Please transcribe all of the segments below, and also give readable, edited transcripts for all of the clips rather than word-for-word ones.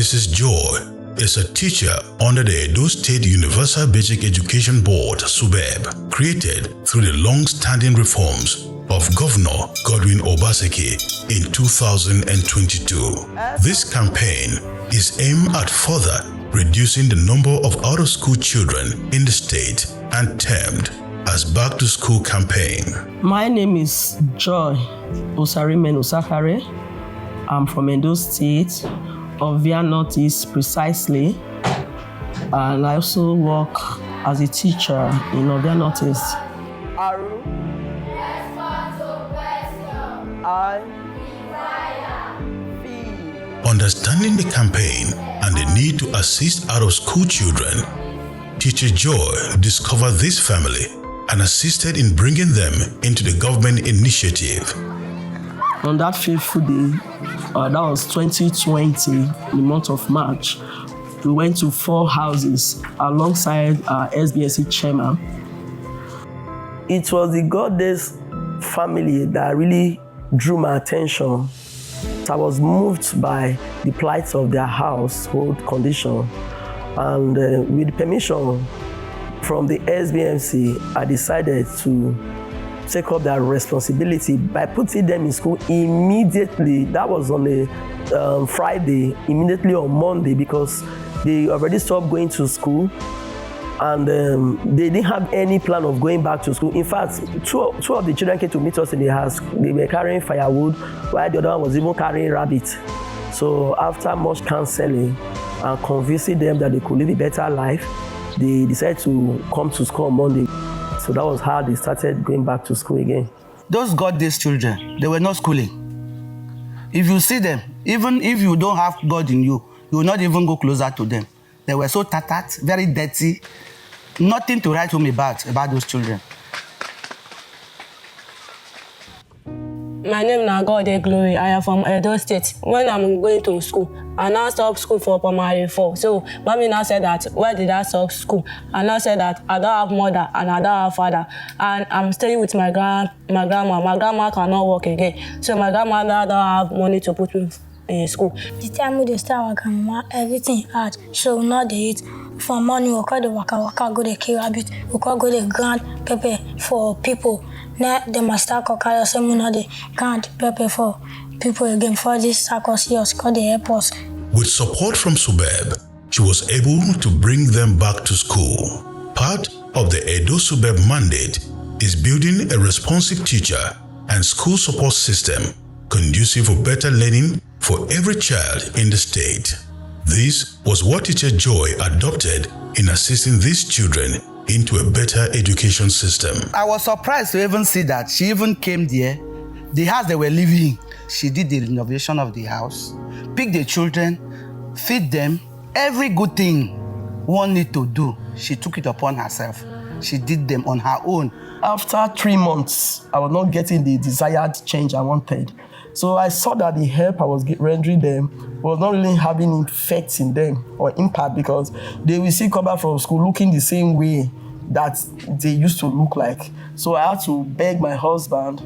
Mrs. Joy is a teacher under the Edo State Universal Basic Education Board, SUBEB, created through the long-standing reforms of Governor Godwin Obaseki in 2022. This campaign is aimed at further reducing the number of out-of-school children in the state and termed as Back to School campaign. My name is Joy Osarimen Osakare. I'm from Edo State, Ovia Northeast precisely, and I also work as a teacher in Ovia Northeast. Understanding the campaign and the need to assist out-of-school children, Teacher Joy discovered this family and assisted in bringing them into the government initiative. On that fateful day, that was 2020, in the month of March, we went to 4 houses alongside our SBSC chairman. It was the Goddess family that really drew my attention. I was moved by the plight of their household condition, and with permission from the SBMC, I decided to take up that responsibility by putting them in school immediately. That was on a Friday, immediately on Monday, because they already stopped going to school, and they didn't have any plan of going back to school. In fact, two of the children came to meet us in the house. They were carrying firewood, while the other one was even carrying rabbit. So after much counseling and convincing them that they could live a better life, they decided to come to school on Monday. So that was how they started going back to school again. Those God-days children, they were not schooling. If you see them, even if you don't have God in you, you will not even go closer to them. They were so tattered, very dirty, nothing to write home about those children. My name is Godwin Glory. I am from Edo State. When I'm going to school, I now stop school for primary 4. So mommy now said that, why did I stop school? I now said that I don't have mother and I don't have father. And I'm staying with my grandma. My grandma cannot work again. So my grandmother don't have money to put me in school. The time we start our grandma, everything hard. So now they eat. For money, we call the waka go the kill rabbit. We call go the grand pepper for people. Now they must start cooking so we know the grand pepper for people again for this circus here called the airports. With support from SUBEB, she was able to bring them back to school. Part of the Edo SUBEB mandate is building a responsive teacher and school support system conducive for better learning for every child in the state. This was what Teacher Joy adopted in assisting these children into a better education system. I was surprised to even see that she even came there. The house they were living in, she did the renovation of the house, pick the children, feed them. Every good thing one need to do, she took it upon herself. She did them on her own. After 3 months, I was not getting the desired change I wanted. So I saw that the help I was rendering them was not really having effects in them or impact, because they will still come back from school looking the same way that they used to look like. So I had to beg my husband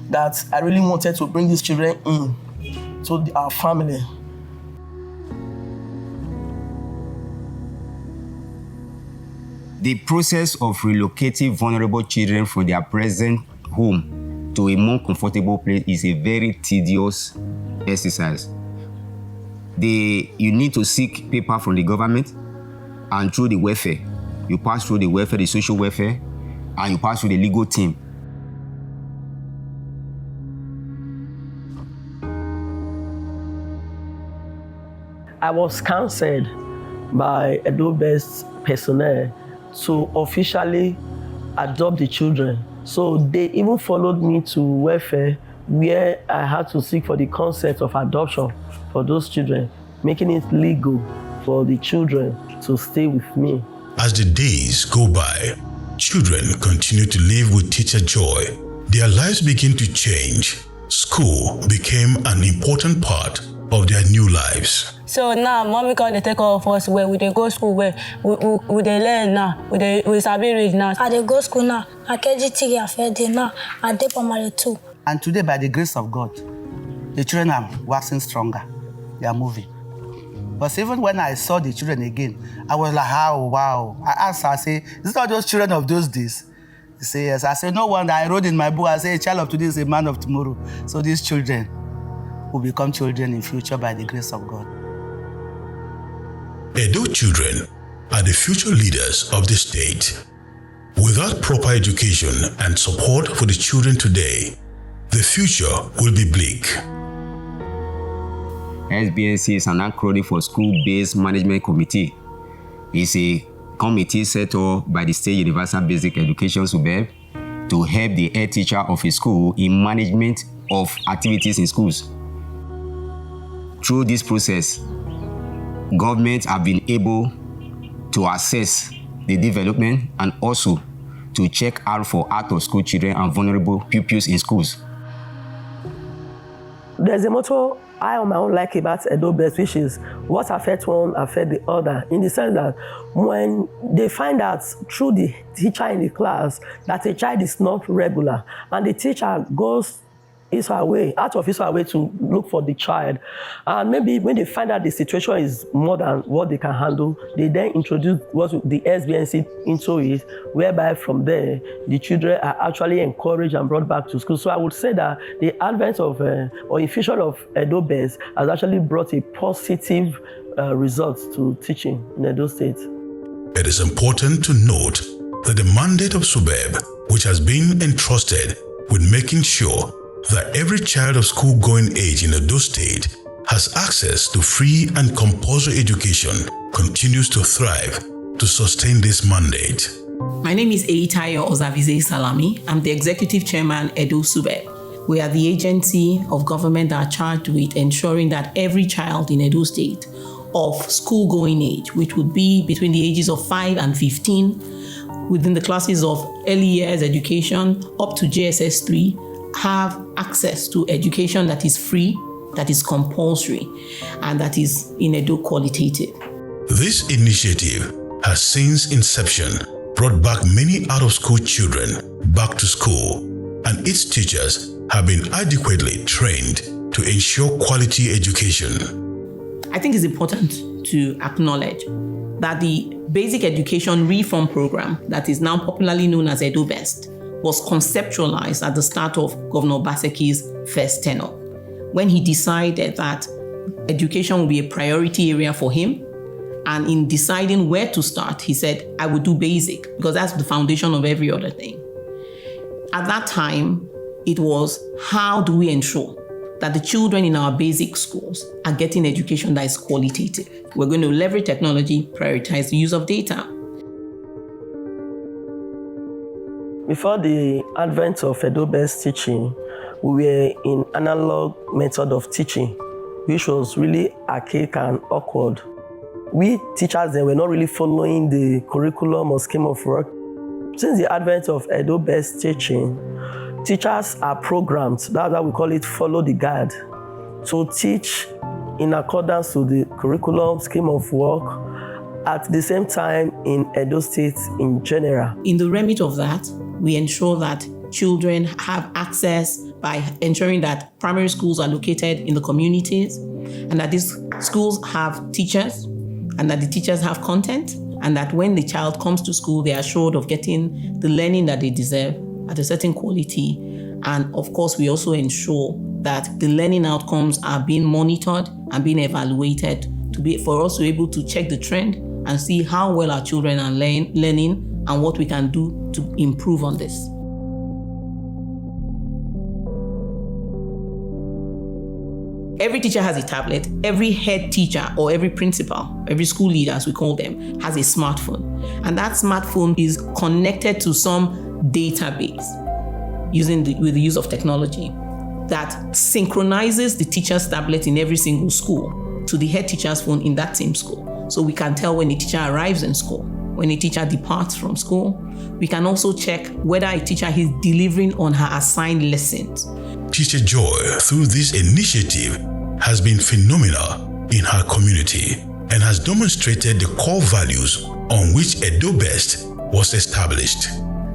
that I really wanted to bring these children in to our family. The process of relocating vulnerable children from their present home to a more comfortable place is a very tedious exercise. You need to seek paper from the government, and through the welfare. You pass through the welfare, the social welfare, and you pass through the legal team. I was counseled by EdoBEST personnel to officially adopt the children. So they even followed me to welfare, where I had to seek for the concept of adoption for those children, making it legal for the children to stay with me. As the days go by, children continue to live with Teacher Joy. Their lives begin to change. School became an important part of their new lives. So now, mommy call they take off us where we they go school where we they learn now, we sabi read now. I they go school now. I KG3 after now. I dey primary 2. And today, by the grace of God, the children are waxing stronger. They are moving. But even when I saw the children again, I was like, oh, wow. I asked her, I say, is it all those children of those days? She said, yes. I said, no wonder. I wrote in my book, I say, a child of today is a man of tomorrow. So these children will become children in future by the grace of God. Edo children are the future leaders of the state. Without proper education and support for the children today, the future will be bleak. SBNC is an acronym for School-Based Management Committee. It's a committee set up by the State Universal Basic Education SUBEB to help the head teacher of a school in management of activities in schools. Through this process, governments have been able to assess the development and also to check out for out-of-school children and vulnerable pupils in schools. There's a motto I on my own like about EdoBEST, which is what affects one affects the other, in the sense that when they find out through the teacher in the class that a child is not regular, and the teacher goes out of his way to look for the child, and maybe when they find out the situation is more than what they can handle, they then introduce the SBNC into it, whereby from there the children are actually encouraged and brought back to school. So I would say that the advent of or infusion of EdoBEST has actually brought a positive result to teaching in Edo State. It is important to note that the mandate of SUBEB, which has been entrusted with making sure that every child of school-going age in Edo State has access to free and compulsory education, continues to thrive to sustain this mandate. My name is Eitayo Ozavize Salami. I'm the Executive Chairman, Edo SUBEB. We are the agency of government that are charged with ensuring that every child in Edo State of school-going age, which would be between the ages of 5 and 15, within the classes of early years education up to JSS 3, have access to education that is free, that is compulsory, and that is in Edo qualitative. This initiative has since inception brought back many out-of-school children back to school, and its teachers have been adequately trained to ensure quality education. I think it's important to acknowledge that the basic education reform program that is now popularly known as EdoBEST was conceptualized at the start of Governor Obaseki's first tenure, when he decided that education would be a priority area for him. And in deciding where to start, he said, I would do basic, because that's the foundation of every other thing. At that time, it was, how do we ensure that the children in our basic schools are getting education that is qualitative? We're going to leverage technology, prioritize the use of data. Before the advent of EdoBEST teaching, we were in analog method of teaching, which was really archaic and awkward. We teachers then were not really following the curriculum or scheme of work. Since the advent of EdoBEST teaching, teachers are programmed, that's why we call it follow the guide, to teach in accordance to the curriculum, scheme of work, at the same time in Edo State in general. In the remit of that, we ensure that children have access by ensuring that primary schools are located in the communities, and that these schools have teachers, and that the teachers have content, and that when the child comes to school, they are assured of getting the learning that they deserve at a certain quality. And of course, we also ensure that the learning outcomes are being monitored and being evaluated for us to be able to check the trend and see how well our children are learning and what we can do to improve on this. Every teacher has a tablet. Every head teacher or every principal, every school leader, as we call them, has a smartphone. And that smartphone is connected to some database with the use of technology that synchronizes the teacher's tablet in every single school to the head teacher's phone in that same school. So we can tell when a teacher arrives in school, when a teacher departs from school. We can also check whether a teacher is delivering on her assigned lessons. Teacher Joy, through this initiative, has been phenomenal in her community and has demonstrated the core values on which EdoBEST was established.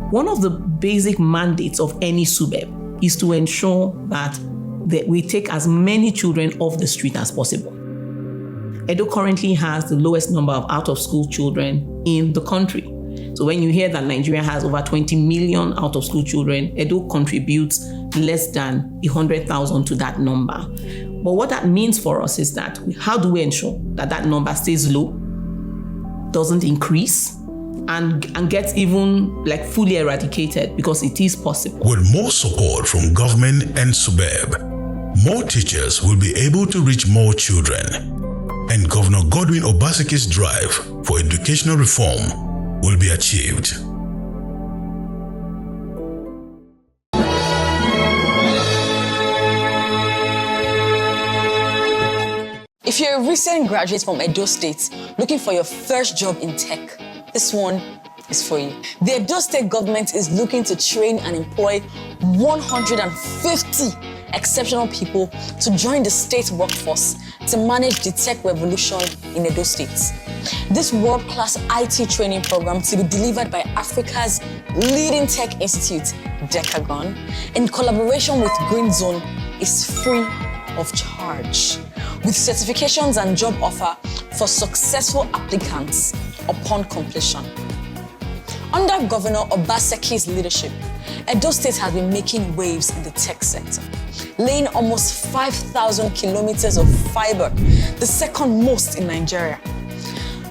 One of the basic mandates of any SUBEB is to ensure that we take as many children off the street as possible. Edo currently has the lowest number of out-of-school children in the country. So when you hear that Nigeria has over 20 million out-of-school children, Edo contributes less than 100,000 to that number. But what that means for us is that how do we ensure that that number stays low, doesn't increase, and gets even like fully eradicated, because it is possible. With more support from government and SUBEB, more teachers will be able to reach more children, and Governor Godwin Obaseki's drive for educational reform will be achieved. If you're a recent graduate from Edo State looking for your first job in tech, this one is for you. The Edo State government is looking to train and employ 150 exceptional people to join the state workforce to manage the tech revolution in Edo State. This world-class IT training program, to be delivered by Africa's leading tech institute, Decagon, in collaboration with Green Zone, is free of charge, with certifications and job offer for successful applicants upon completion. Under Governor Obaseki's leadership, Edo State has been making waves in the tech sector, laying almost 5,000 kilometers of fiber, the second most in Nigeria,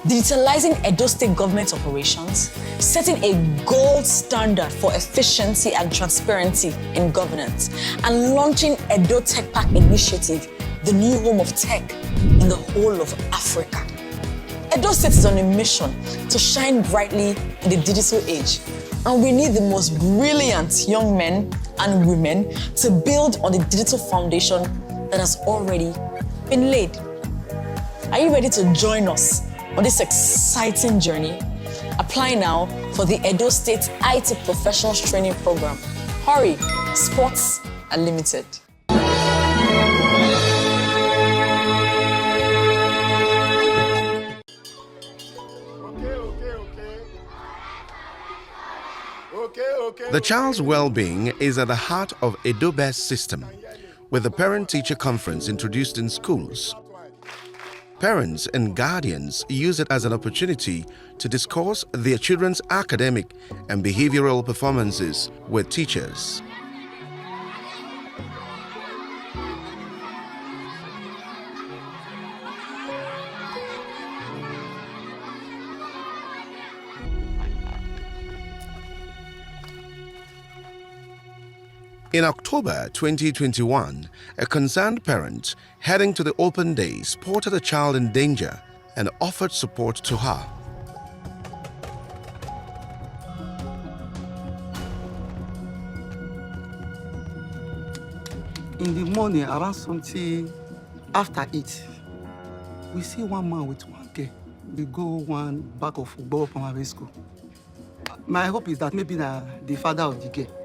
digitalizing Edo State government operations, setting a gold standard for efficiency and transparency in governance, and launching Edo Tech Park Initiative, the new home of tech in the whole of Africa. Edo State is on a mission to shine brightly in the digital age, and we need the most brilliant young men and women to build on the digital foundation that has already been laid. Are you ready to join us on this exciting journey? Apply now for the Edo State IT Professionals Training Program. Hurry, spots are limited. The child's well-being is at the heart of EdoBEST system, with the Parent-Teacher Conference introduced in schools. Parents and guardians use it as an opportunity to discuss their children's academic and behavioral performances with teachers. In October 2021, a concerned parent heading to the open day spotted a child in danger and offered support to her. In the morning, around something after 8, we see one man with one girl. We go one back of football primary school. My hope is that maybe the father of the girl.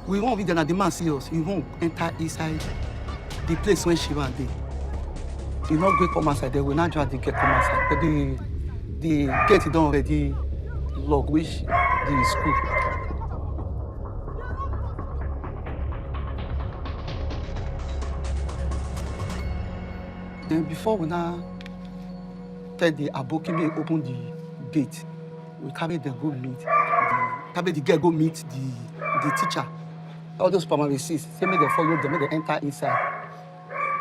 We won't be there, the man see us. He won't enter inside the place when she was there. He not go come outside. They will not try to get come outside. But the gate don't already lock, which the school. Then before we now tell the Abokime open the gate, we carry them go meet carry the girl go meet the teacher. All those primary six, say me they follow them, they enter inside.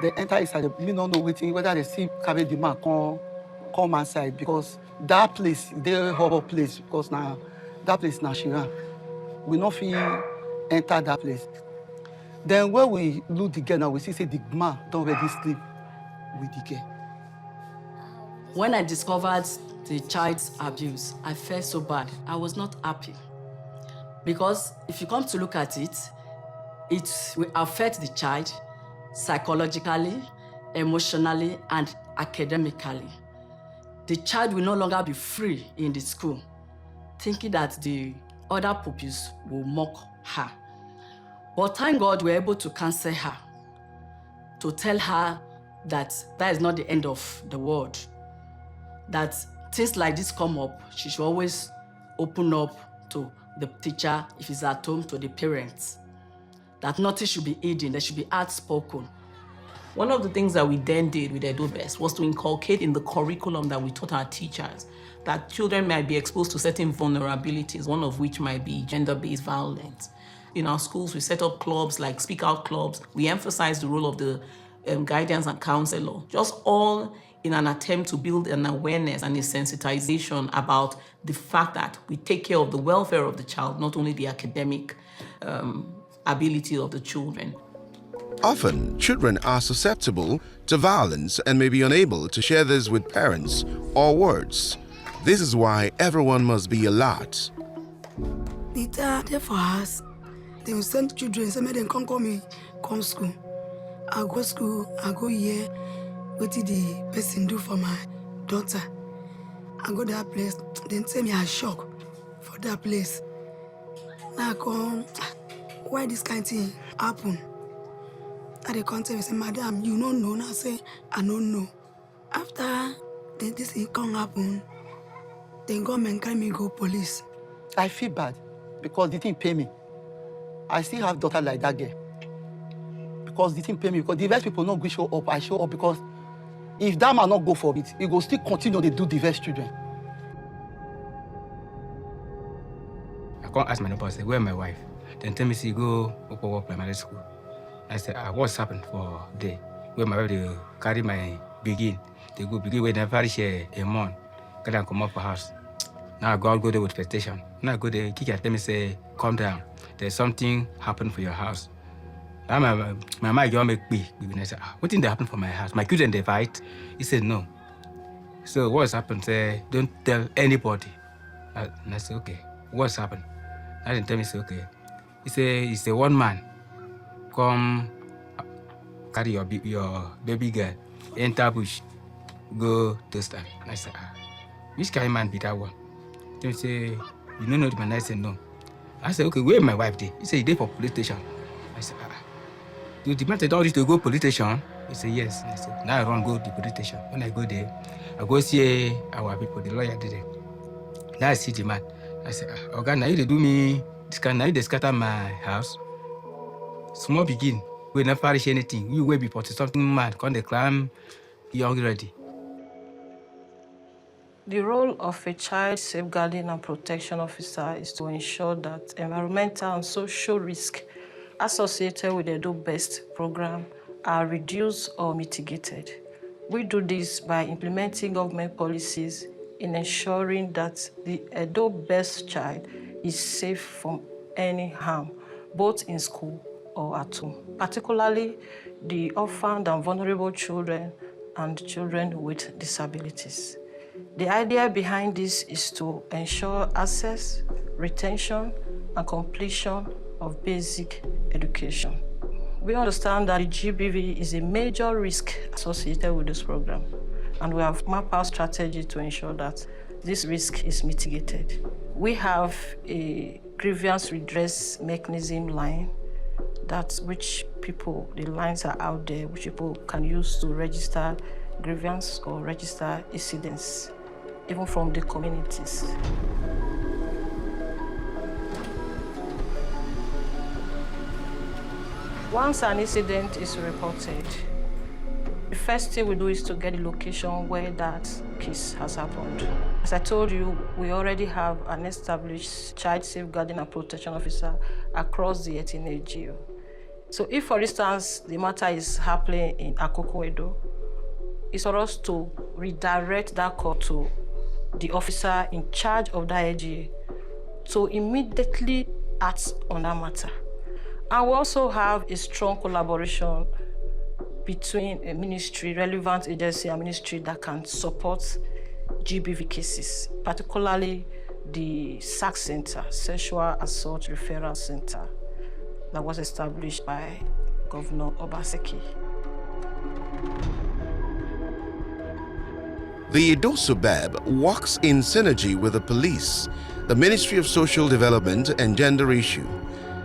They enter inside, they don't know waiting whether they see carry the man come outside, because that place, they horrible place, because now that place now Shiran. We not feel enter that place. Then when we look the girl now, we see say the man don't already sleep with the girl. When I discovered the child's abuse, I felt so bad. I was not happy. Because if you come to look at it, it will affect the child psychologically, emotionally, and academically. the child will no longer be free in the school, thinking that the other pupils will mock her. But thank God we're able to counsel her, to tell her that that is not the end of the world, that things like this come up, she should always open up to the teacher, if he's at home, to the parents, that nothing should be hidden, there should be outspoken. One of the things that we then did with EdoBEST was to inculcate in the curriculum that we taught our teachers that children might be exposed to certain vulnerabilities, one of which might be gender-based violence. In our schools, we set up clubs like Speak Out clubs. We emphasize the role of the guidance and counselor, just all in an attempt to build an awareness and a sensitization about the fact that we take care of the welfare of the child, not only the academic ability of the children. Often, children are susceptible to violence and may be unable to share this with parents or words. This is why everyone must be alert. The dad for us, they will send children, say, "Madam, come school. I go school, I go here. What did the person do for my daughter? I go that place, then tell me I shock for that place. Now I come, why this kind of thing happen? And they come tell me, say, "Madam, you don't know." Now I say, "I don't know." After this thing can't happen, then government carry me go police. I feel bad because the thing pay me. I still have daughter like that girl. Because the thing pay me, because the diverse people not go show up, I show up because if that man not go for it, he go still continue to do diverse children. I can't ask my neighbor, say, where my wife? Then tell me, see, go Upper Primary School. I said, what's happened for day? Where my wife, they carry my begin. They go begin when I parish a month. Can I come up for house? Now I go there with expectation. Now I go there, kick at them and say, calm down. There's something happened for your house. Now my mind don't make me. I said, what did happen for my house? My children, they fight. He said, no. So what's happened? Say, don't tell anybody. And I said, okay. What's happened? I didn't tell me, say, okay. He said, it's a one man. Come carry your baby girl, enter bush, go to stand. I said, which kind of man be that one? They say, you don't know the man. I said, no. I said, okay, where my wife there? He said, he there for police station. I said, do the man tell you to go police station? He said, yes. I said, now I run go to police station. When I go there, I go see our people, the lawyer did it. Now I see the man. I said, okay, now you do me this kind, now you scatter my house. Small begin, we never parish anything. You will be put something mad, come the climb, you're ready. The role of a child safeguarding and protection officer is to ensure that environmental and social risks associated with the EdoBEST program are reduced or mitigated. We do this by implementing government policies in ensuring that the EdoBEST child is safe from any harm, both in school or at home, particularly the orphaned and vulnerable children and children with disabilities. The idea behind this is to ensure access, retention, and completion of basic education. We understand that the GBV is a major risk associated with this program, and we have mapped our strategy to ensure that this risk is mitigated. We have a grievance redress mechanism line which people, the lines are out there, which people can use to register grievance or register incidents, even from the communities. Once an incident is reported, the first thing we do is to get the location where that case has happened. As I told you, we already have an established child safeguarding and protection officer across the 18 GO. So if, for instance, the matter is happening in Akoko Edo, it's for us to redirect that call to the officer in charge of that AGA to immediately act on that matter. And we also have a strong collaboration between a ministry, relevant agency and ministry that can support GBV cases, particularly the SAC Center, Sexual Assault Referral Center, that was established by Governor Obaseki. The Edo Subeb works in synergy with the police, the Ministry of Social Development and Gender Issue,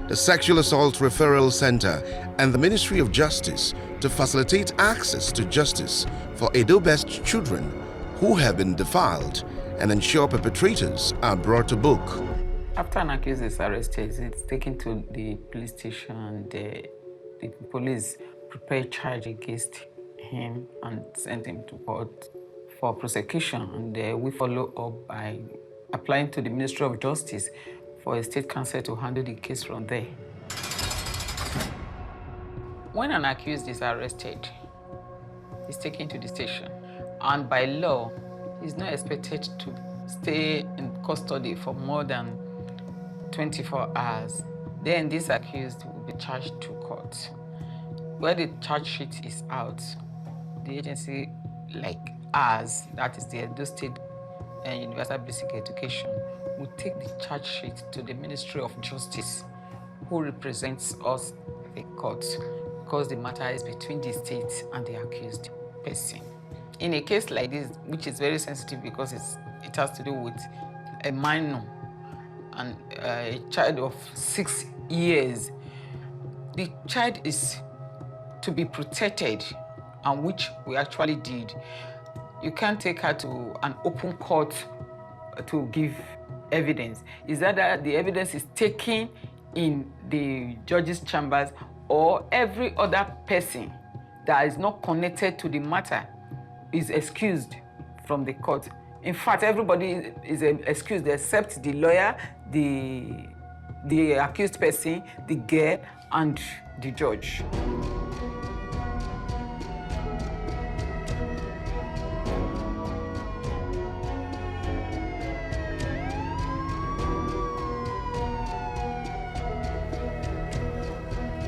the Sexual Assault Referral Center, and the Ministry of Justice to facilitate access to justice for EdoBEST children who have been defiled and ensure perpetrators are brought to book. After an accused is arrested, it's taken to the police station. The police prepare charge against him and send him to court for prosecution. And we follow up by applying to the Ministry of Justice for a state council to handle the case from there. When an accused is arrested, he's taken to the station. And by law, he's not expected to stay in custody for more than 24 hours. Then this accused will be charged to court. Where the charge sheet is out, the agency like us, that is the Edo State and Universal Basic Education, will take the charge sheet to the Ministry of Justice, who represents us at the court, because the matter is between the state and the accused person. In a case like this, which is very sensitive because it has to do with a minor and a child of 6 years, the child is to be protected, and which we actually did. You can't take her to an open court to give evidence. Is that the evidence is taken in the judge's chambers, or every other person that is not connected to the matter is excused from the court. In fact, everybody is excused except the lawyer, the accused person, the girl, and the judge.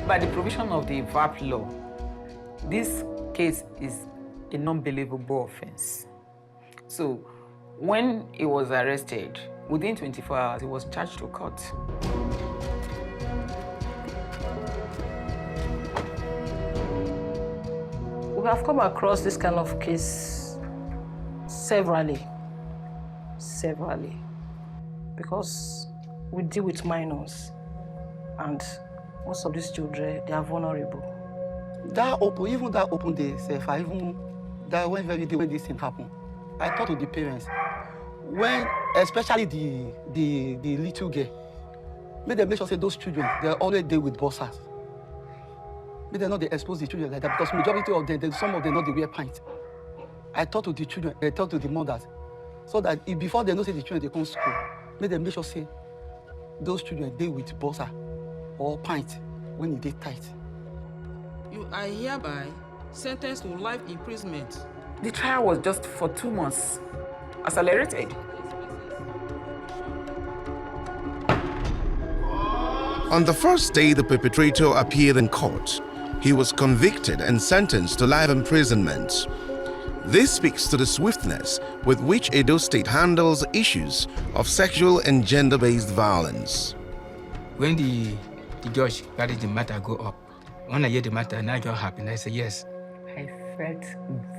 By the provision of the VAP law, this case is a non-believable offense. So when he was arrested, within 24 hours, he was charged to court. We have come across this kind of case severally, because we deal with minors, and most of these children, they are vulnerable. Even that open day, when this thing happened, I talked to the parents. When, especially the little girl, make them make sure say those children, they're always there with bossers. Make them not they expose the children like that, because majority of them, some of them not they wear pants. I talked to the children, I talked to the mothers, so that before they know say the children they come to school, make them make sure say those children they with bosser or pint when they tight. You are hereby sentenced to life imprisonment. The trial was just for 2 months, accelerated. On the first day the perpetrator appeared in court, he was convicted and sentenced to life imprisonment. This speaks to the swiftness with which Edo State handles issues of sexual and gender-based violence. When the judge carried the matter go up, when I hear the matter, and I got happy, and I said yes. I felt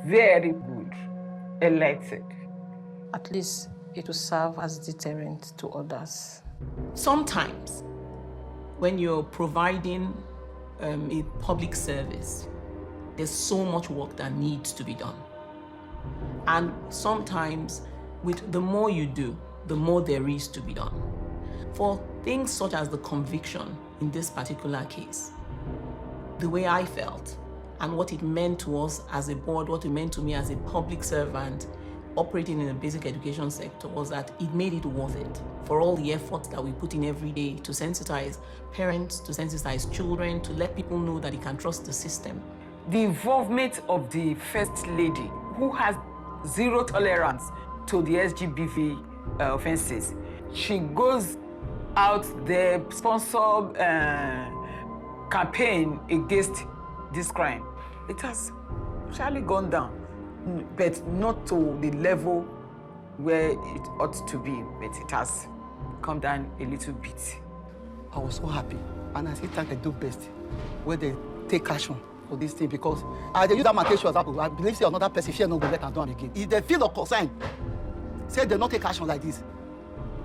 very good, elated. At least it will serve as deterrent to others. Sometimes, when you're providing a public service, there's so much work that needs to be done. And sometimes, with the more you do, the more there is to be done. For things such as the conviction in this particular case, the way I felt and what it meant to us as a board, what it meant to me as a public servant operating in the basic education sector, was that it made it worth it for all the effort that we put in every day to sensitize parents, to sensitize children, to let people know that they can trust the system. The involvement of the First Lady, who has zero tolerance to the SGBV offenses. She goes out there, sponsor campaign against this crime. It has surely gone down, but not to the level where it ought to be, but it has come down a little bit. I was so happy, and I still thank EdoBEST, where they take action for this thing because I dey use that market show example. I believe say another person fear no go let am do am again. If they feel of concern, say they not take action like this,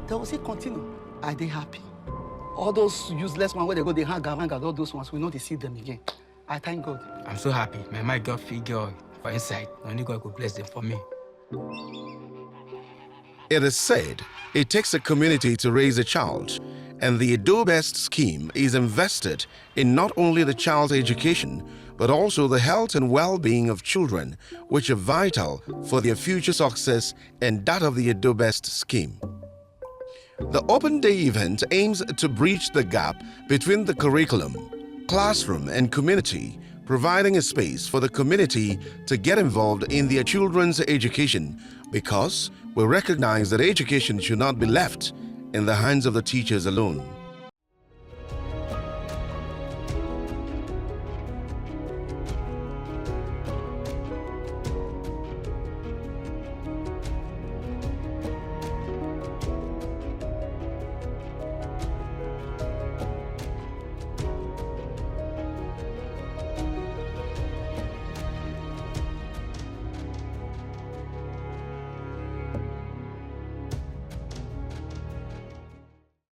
they will still continue. I dey happy. All those useless ones where they go, they hang around, all those ones, we know they see them again. I thank God. I'm so happy. My God figure for inside. Only God could bless them for me. It is said it takes a community to raise a child, and the EdoBEST scheme is invested in not only the child's education, but also the health and well-being of children, which are vital for their future success and that of the EdoBEST scheme. The Open Day event aims to bridge the gap between the curriculum, classroom, and community, providing a space for the community to get involved in their children's education, because we recognize that education should not be left in the hands of the teachers alone.